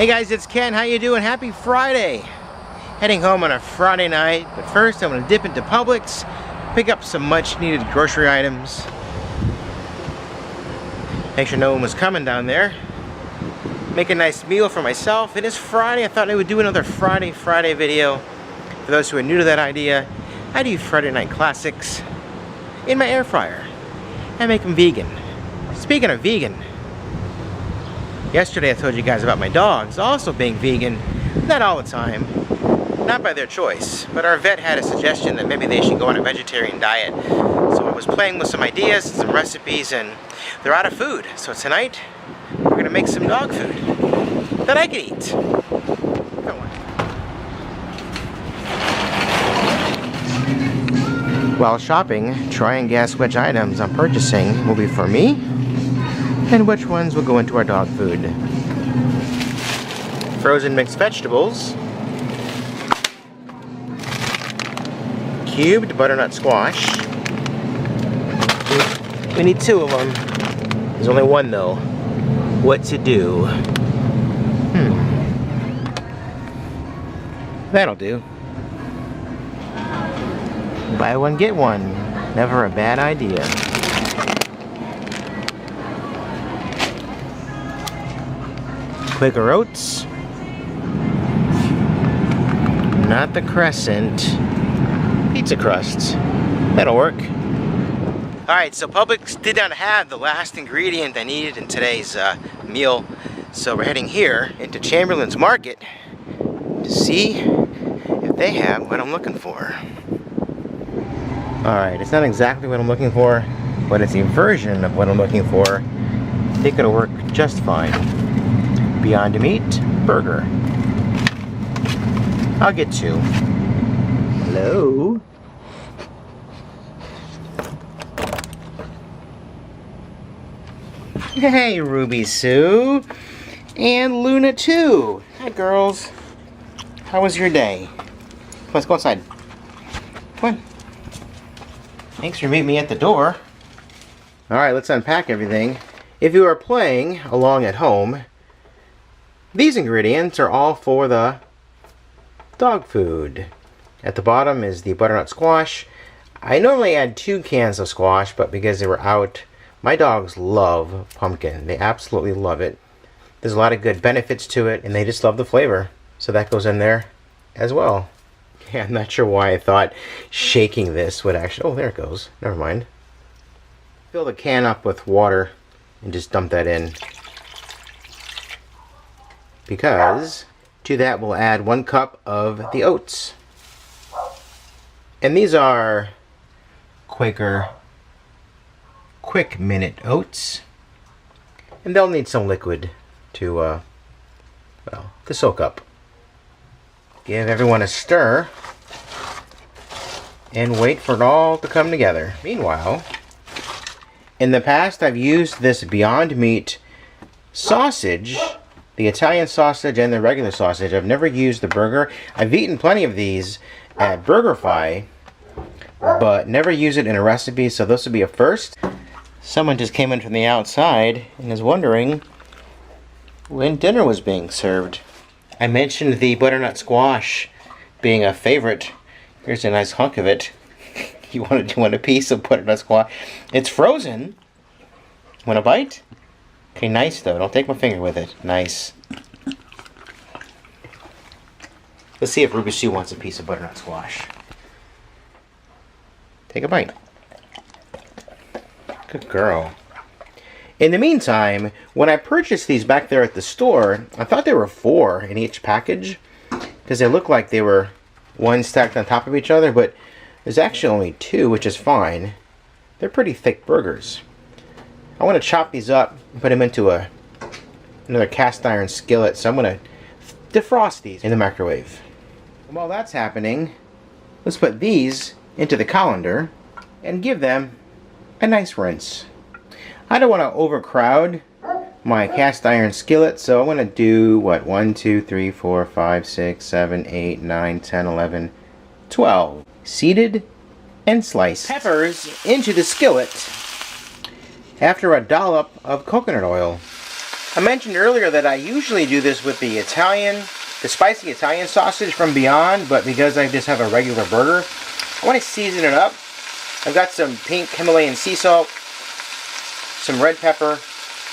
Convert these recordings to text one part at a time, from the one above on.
Hey guys, it's Ken. How you doing? Happy Friday. Heading home on a Friday night, but first I'm going to dip into Publix, pick up some much needed grocery items. Make sure no one was coming down there. Make a nice meal for myself. It is Friday. I thought I would do another Friday video. For those who are new to that idea, I do Friday night classics in my air fryer. I make them vegan. Speaking of vegan, yesterday I told you guys about my dogs also being vegan. Not all the time, not by their choice, but our vet had a suggestion that maybe they should go on a vegetarian diet. So I was playing with some ideas, some recipes, and they're out of food. So tonight, we're gonna make some dog food that I can eat. Come on. While shopping, try and guess which items I'm purchasing will be for me and which ones will go into our dog food. Frozen mixed vegetables, cubed butternut squash. We need two of them. There's only one though. What to do? That'll do. Buy one, get one. Never a bad idea. Quaker oats. Not the crescent. Pizza crusts. That'll work. Alright, so Publix did not have the last ingredient I needed in today's meal. So we're heading here into Chamberlain's Market to see if they have what I'm looking for. Alright, it's not exactly what I'm looking for, but it's a version of what I'm looking for. I think it'll work just fine. Beyond Meat burger. I'll get two. Hello? Hey, Ruby Sue. And Luna too. Hi, girls. How was your day? Let's go outside. Come on. Thanks for meeting me at the door. Alright, let's unpack everything. If you are playing along at home, these ingredients are all for the dog food. At the bottom is the butternut squash. I normally add 2 cans of squash, but because they were out, my dogs love pumpkin. They absolutely love it. There's a lot of good benefits to it, and they just love the flavor. So that goes in there as well. Yeah, I'm not sure why I thought shaking this would actually... Oh, there it goes. Never mind. Fill the can up with water and just dump that in. Because to that we'll add 1 cup of the oats. And these are Quaker Quick Minute oats. And they'll need some liquid to, well, to soak up. Give everyone a stir and wait for it all to come together. Meanwhile, in the past I've used this Beyond Meat sausage, the Italian sausage and the regular sausage. I've never used the burger. I've eaten plenty of these at BurgerFi, but never used it in a recipe, so this will be a first. Someone just came in from the outside and is wondering when dinner was being served. I mentioned the butternut squash being a favorite. Here's a nice hunk of it. You want a piece of butternut squash? It's frozen. Want a bite? Okay, nice though. Don't take my finger with it. Nice. Let's see if Ruby Sue wants a piece of butternut squash. Take a bite. Good girl. In the meantime, when I purchased these back there at the store, I thought there were 4 in each package because they looked like they were one stacked on top of each other, but there's actually only 2, which is fine. They're pretty thick burgers. I want to chop these up and put them into another cast iron skillet, so I'm going to defrost these in the microwave. And while that's happening, let's put these into the colander and give them a nice rinse. I don't want to overcrowd my cast iron skillet, so I'm going to do, what, 1, 2, 3, 4, 5, 6, 7, 8, 9, 10, 11, 12. Seeded and sliced peppers into the skillet after a dollop of coconut oil. I mentioned earlier that I usually do this with the spicy Italian sausage from Beyond, but because I just have a regular burger, I want to season it up. I've got some pink Himalayan sea salt, some red pepper,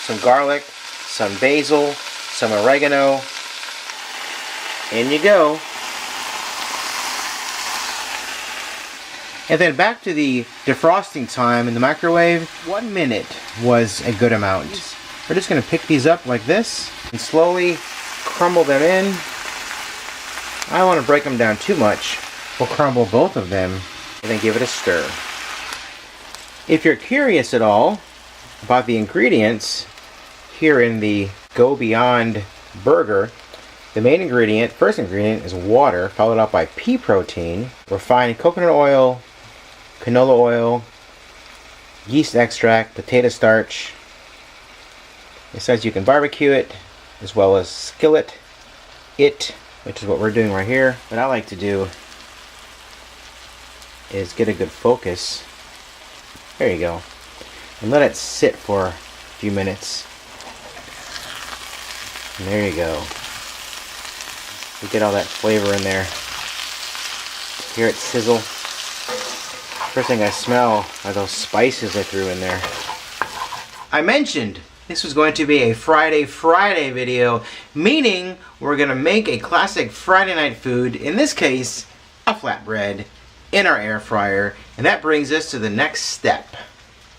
some garlic, some basil, some oregano. In you go. And then back to the defrosting time in the microwave. 1 minute was a good amount. We're just going to pick these up like this and slowly crumble them in. I don't want to break them down too much. We'll crumble both of them and then give it a stir. If you're curious at all about the ingredients here in the Go Beyond burger, the main ingredient, first ingredient, is water, followed up by pea protein, refined coconut oil, canola oil, yeast extract, potato starch. It says you can barbecue it, as well as skillet it, which is what we're doing right here. What I like to do is get a good focus. There you go. And let it sit for a few minutes. And there you go. You get all that flavor in there. Hear it sizzle. First thing I smell are those spices I threw in there. I mentioned this was going to be a Friday video, meaning we're going to make a classic Friday night food, in this case, a flatbread, in our air fryer. And that brings us to the next step.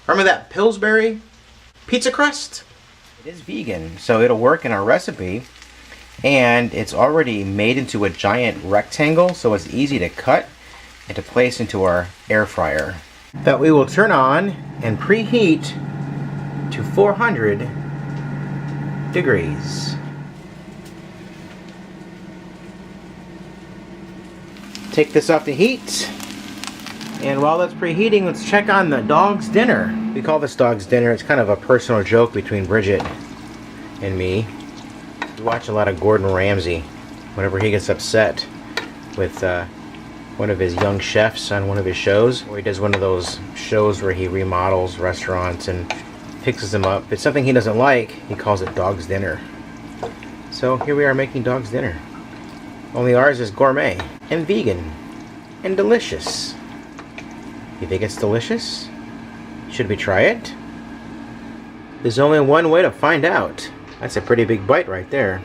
Remember that Pillsbury pizza crust? It is vegan, so it'll work in our recipe. And it's already made into a giant rectangle, so it's easy to cut and to place into our air fryer. That we will turn on and preheat to 400 degrees. Take this off the heat, and while that's preheating, let's check on the dog's dinner. We call this dog's dinner. It's kind of a personal joke between Bridget and me. We watch a lot of Gordon Ramsay whenever he gets upset with one of his young chefs on one of his shows, or he does one of those shows where he remodels restaurants and fixes them up. If it's something he doesn't like, he calls it dog's dinner. So here we are making dog's dinner. Only ours is gourmet and vegan and delicious. You think it's delicious? Should we try it? There's only one way to find out. That's a pretty big bite right there.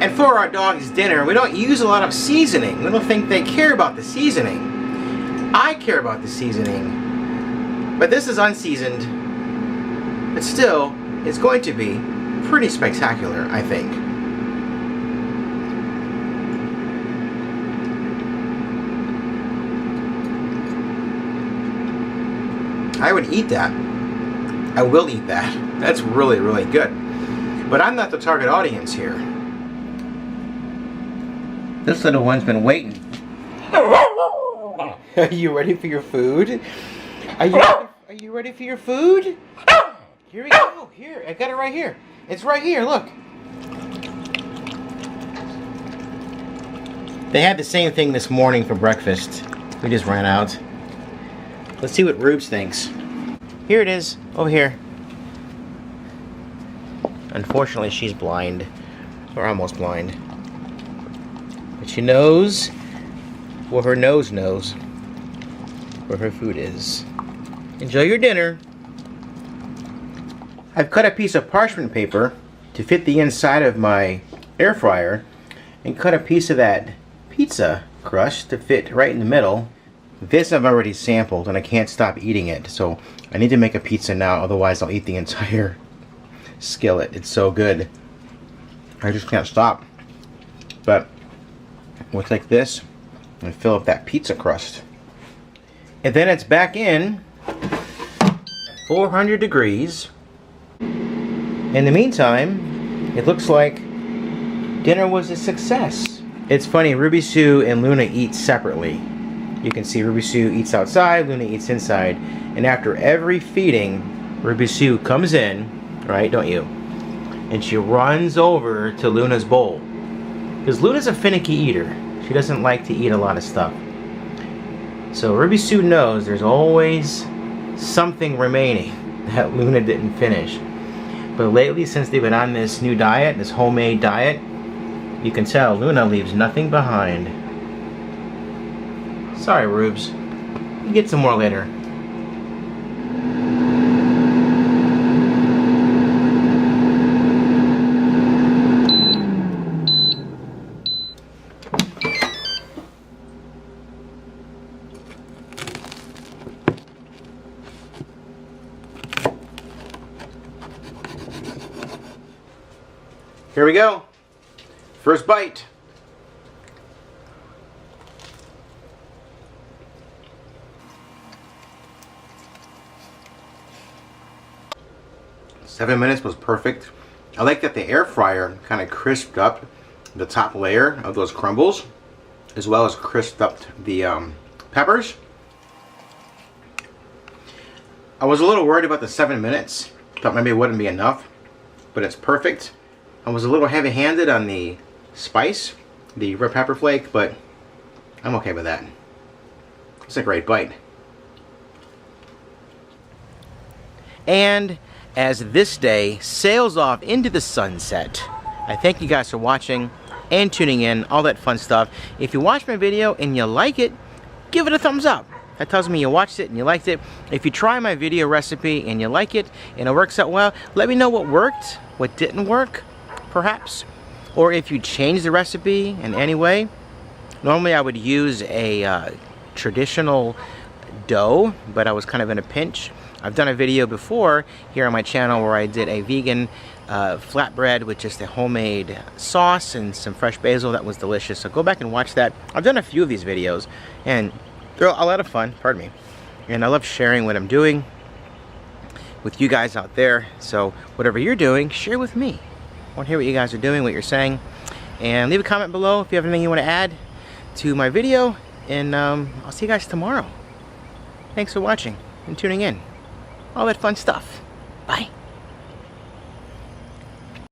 And for our dog's dinner, we don't use a lot of seasoning. We don't think they care about the seasoning. I care about the seasoning. But this is unseasoned. But still, it's going to be pretty spectacular, I think. I would eat that. I will eat that. That's really, really good. But I'm not the target audience here. This little one's been waiting. Are you ready for your food? Are you ready for your food? Here we go. Here, I got it right here. It's right here, look. They had the same thing this morning for breakfast. We just ran out. Let's see what Rubes thinks. Here it is, over here. Unfortunately, she's blind. Or almost blind. But she knows, well, her nose knows where her food is. Enjoy your dinner. I've cut a piece of parchment paper to fit the inside of my air fryer and cut a piece of that pizza crust to fit right in the middle. This I've already sampled and I can't stop eating it, so I need to make a pizza now, otherwise I'll eat the entire skillet. It's so good. I just can't stop. But we'll take this and fill up that pizza crust. And then it's back in 400 degrees. In the meantime, it looks like dinner was a success. It's funny, Ruby Sue and Luna eat separately. You can see Ruby Sue eats outside, Luna eats inside. And after every feeding, Ruby Sue comes in, right, don't you? And she runs over to Luna's bowl. Because Luna's a finicky eater. She doesn't like to eat a lot of stuff. So Ruby Sue knows there's always something remaining that Luna didn't finish. But lately, since they've been on this new diet, this homemade diet, you can tell Luna leaves nothing behind. Sorry, Rubes. You get some more later. Here we go. First bite. Seven minutes was perfect. I like that the air fryer kind of crisped up the top layer of those crumbles, as well as crisped up the peppers. I was a little worried about the 7 minutes. Thought maybe it wouldn't be enough, but it's perfect. I was a little heavy-handed on the spice, the red pepper flake, but I'm okay with that. It's a great bite. And as this day sails off into the sunset, I thank you guys for watching and tuning in, all that fun stuff. If you watched my video and you like it, give it a thumbs up. That tells me you watched it and you liked it. If you try my video recipe and you like it and it works out well, let me know what worked, what didn't work, perhaps. Or if you change the recipe in any way. Normally I would use a traditional dough, but I was kind of in a pinch. I've done a video before here on my channel where I did a vegan flatbread with just a homemade sauce and some fresh basil. That was delicious, so go back and watch that. I've done a few of these videos and they're a lot of fun, pardon me. And I love sharing what I'm doing with you guys out there. So whatever you're doing, share with me. I want to hear what you guys are doing, what you're saying. And leave a comment below if you have anything you want to add to my video. And I'll see you guys tomorrow. Thanks for watching and tuning in. All that fun stuff. Bye.